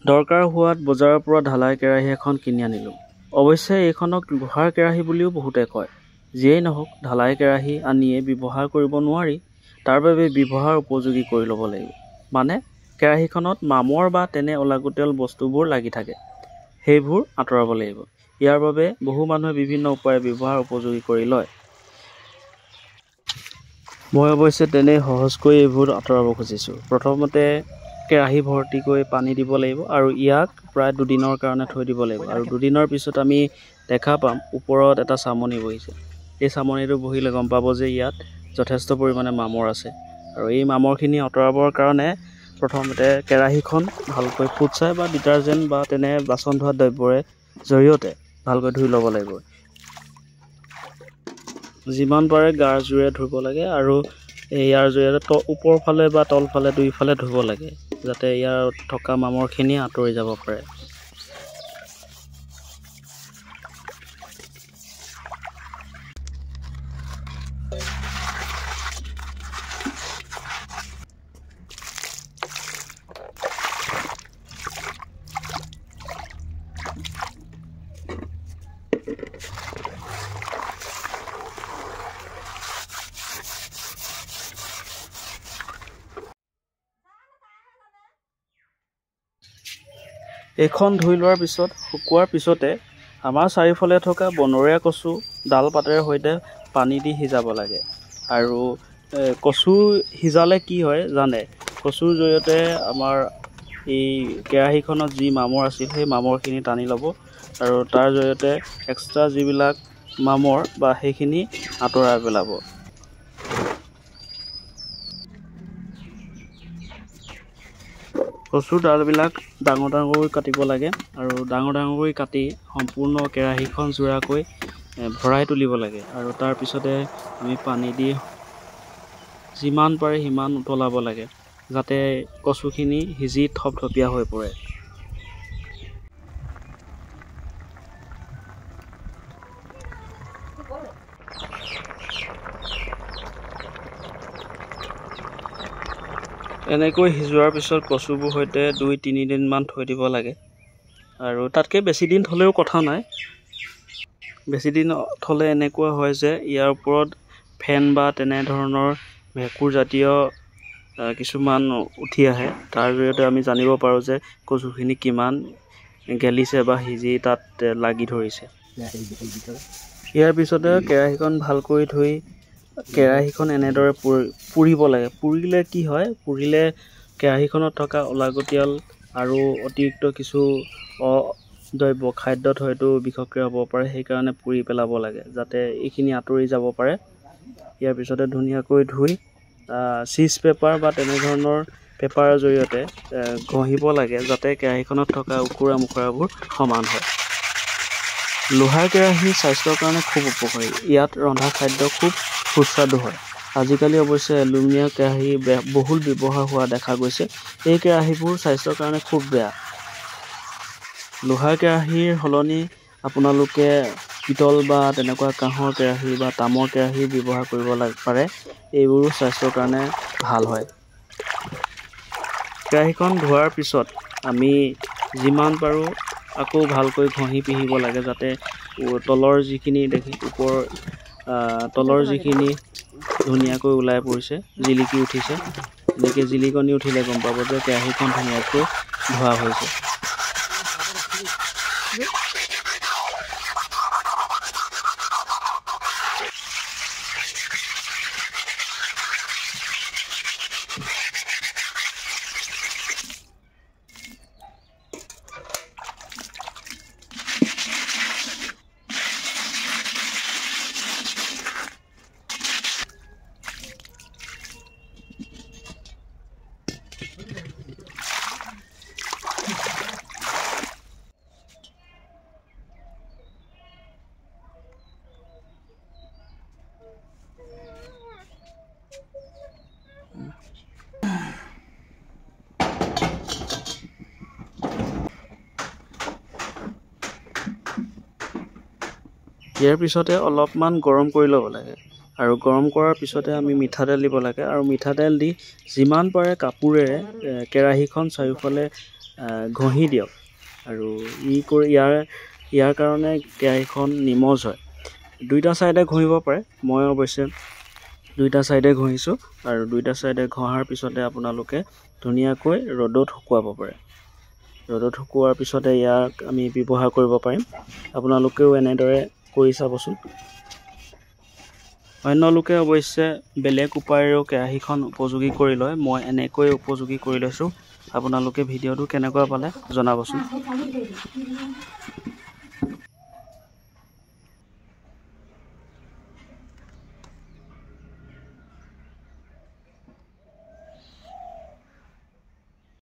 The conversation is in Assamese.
দৰকাৰ হোৱাত বজাৰৰ পৰা ঢালাই কেৰাহী এখন কিনি আনিলোঁ। অৱশ্যে এইখনক লোহাৰ কেৰাহী বুলিও বহুতে কয়। যিয়েই নহওক, ঢালাই কেৰাহী আনিয়ে ব্যৱহাৰ কৰিব নোৱাৰি। তাৰ বাবে ব্যৱহাৰ উপযোগী কৰি ল'ব লাগিব। মানে কেৰাহীখনত মামৰ বা তেনে অলাগতিয়াল বস্তুবোৰ লাগি থাকে, সেইবোৰ আঁতৰাব লাগিব। ইয়াৰ বাবে বহু মানুহে বিভিন্ন উপায়েৰে ব্যৱহাৰ উপযোগী কৰি লয়। মই অৱশ্যে তেনেই সহজকৈ এইবোৰ আঁতৰাব খুজিছোঁ। প্ৰথমতে কেৰাহী ভৰ্তিকৈ পানী দিব লাগিব আৰু ইয়াক প্ৰায় 2 দিনৰ কাৰণে থৈ দিব লাগিব। আৰু 2 দিনৰ পিছত আমি দেখা পাম ওপৰত এটা চামনি বহিছে। এই চামনিটো বহিলে গম পাব যে ইয়াত যথেষ্ট পৰিমাণে মামৰ আছে। আৰু এই মামৰখিনি আঁতৰাবৰ কাৰণে প্ৰথমতে কেৰাহীখন ভালকৈ ফুটছাই বা ডিটাৰজেণ্ট বা তেনে বাচন ধোৱা দ্ৰব্যৰে জৰিয়তে ভালকৈ ধুই ল'ব লাগিব। যিমান পাৰে গাৰ জোৰে ধুব লাগে আৰু ইয়াৰ জৰিয়তে ওপৰ ফালে বা তলফালে দুইফালে ধুব লাগে, যাতে ইয়াৰ থকা মামৰখিনি আঁতৰি যাব পাৰে। এইখন ধুই লোৱাৰ পিছত শুকোৱাৰ পিছতে আমাৰ চাৰিওফালে থকা বনৰীয়া কচু ডাল পাতেৰে সৈতে পানী দি সিজাব লাগে। আৰু কচু সিজালে কি হয় জানে, কচুৰ জৰিয়তে আমাৰ এই কেৰাহীখনত যি মামৰ আছিল সেই মামৰখিনি টানি ল'ব আৰু তাৰ জৰিয়তে এক্সট্ৰা যিবিলাক মামৰ বা সেইখিনি আঁতৰাই পেলাব। কচুৰ ডালবিলাক ডাঙৰ ডাঙৰকৈ কাটিব লাগে আৰু ডাঙৰ ডাঙৰকৈ কাটি সম্পূৰ্ণ কেৰাহীখন জোৰাকৈ ভৰাই তুলিব লাগে। আৰু তাৰপিছতে আমি পানী দি যিমান পাৰে সিমান উতলাব লাগে, যাতে কচুখিনি সিজি থপথপীয়া হৈ পৰে। এনেকৈ সিজোৱাৰ পিছত কচুবোৰ সৈতে 2-3 দিনমান থৈ দিব লাগে। আৰু তাতকৈ বেছি দিন থ'লেও কথা নাই। বেছি দিন থ'লে এনেকুৱা হয় যে ইয়াৰ ওপৰত ফেন বা তেনেধৰণৰ ভেঁকুৰ জাতীয় কিছুমান উঠি আহে। তাৰ জৰিয়তে আমি জানিব পাৰোঁ যে কচুখিনি কিমান গেলিছে বা সিজি তাত লাগি ধৰিছে। ইয়াৰ পিছতে কেৰাহীখন ভালকৈ ধুই কেৰাহীখন এনেদৰে পুৰিব লাগে। পুৰিলে কি হয়, পুৰিলে কেৰাহীখনত থকা অলাগতিয়াল আৰু অতিৰিক্ত কিছু খাদ্যত হয়তো বিষক্ৰিয়া হ'ব পাৰে, সেইকাৰণে পুৰি পেলাব লাগে যাতে এইখিনি আঁতৰি যাব পাৰে। ইয়াৰ পিছতে ধুনীয়াকৈ ধুই চিজ পেপাৰ বা তেনেধৰণৰ পেপাৰৰ জৰিয়তে ঘঁহিব লাগে, যাতে কেৰাহীখনত থকা উখুৰা মুখুৰাবোৰ সমান হয়। লোহাৰ কেৰাহী স্বাস্থ্যৰ কাৰণে খুব উপকাৰী। ইয়াত ৰন্ধা খাদ্য খুব সুস্বাদু হয়। আজিকালি অৱশ্যে এলুমিনিয়াম কেৰাহী বহুল ব্যৱহাৰ হোৱা দেখা গৈছে। এই কেৰাহীবোৰ স্বাস্থ্যৰ কাৰণে খুব বেয়া। লোহাৰ কেৰাহীৰ সলনি আপোনালোকে পিতল বা তেনেকুৱা কাঁহৰ কেৰাহী বা তামৰ কেৰাহী ব্যৱহাৰ কৰিব পাৰে। এইবোৰো স্বাস্থ্যৰ কাৰণে ভাল হয়। কেৰাহীখন ধোৱাৰ পিছত আমি যিমান পাৰোঁ আকৌ ভালকৈ ঘঁহি পিহিব লাগে, যাতে তলৰ যিখিনি তলৰ যিখিনি ধুনীয়াকৈ ওলাই পৰিছে, জিলিকি উঠিছে। এনেকৈ জিলিকনি উঠিলে গম পাব যে কেৰাহীখন ধুনীয়াকৈ ধোৱা হৈছে। ইয়াৰ পিছতে অলপমান গৰম কৰি ল'ব লাগে আৰু গৰম কৰাৰ পিছতে আমি মিঠাতেল দিব লাগে আৰু মিঠাতেল দি যিমান পাৰে কাপোৰেৰে কেৰাহীখন চাৰিওফালে ঘঁহি দিয়ক আৰু ইয়াৰ কাৰণে কেৰাহীখন নিমজ হয়। দুইটা ছাইডে ঘঁহিব পাৰে। মই অৱশ্যে দুইটা ছাইডে ঘঁহিছোঁ আৰু দুইটা ছাইডে ঘঁহাৰ পিছতে আপোনালোকে ধুনীয়াকৈ ৰ'দত শুকুৱাব পাৰে। ৰ'দত শুকুৱাৰ পিছতে ইয়াক আমি ব্যৱহাৰ কৰিব পাৰিম। আপোনালোকেও এনেদৰে কৰি চাবচোন। অন্য লোকে অৱশ্যে বেলেগ উপায়েৰেও কেৰাহীখন উপযোগী কৰি লয়। মই এনেকৈ উপযোগী কৰি লৈছোঁ। আপোনালোকে ভিডিঅ'টো কেনেকুৱা পালে জনাবচোন।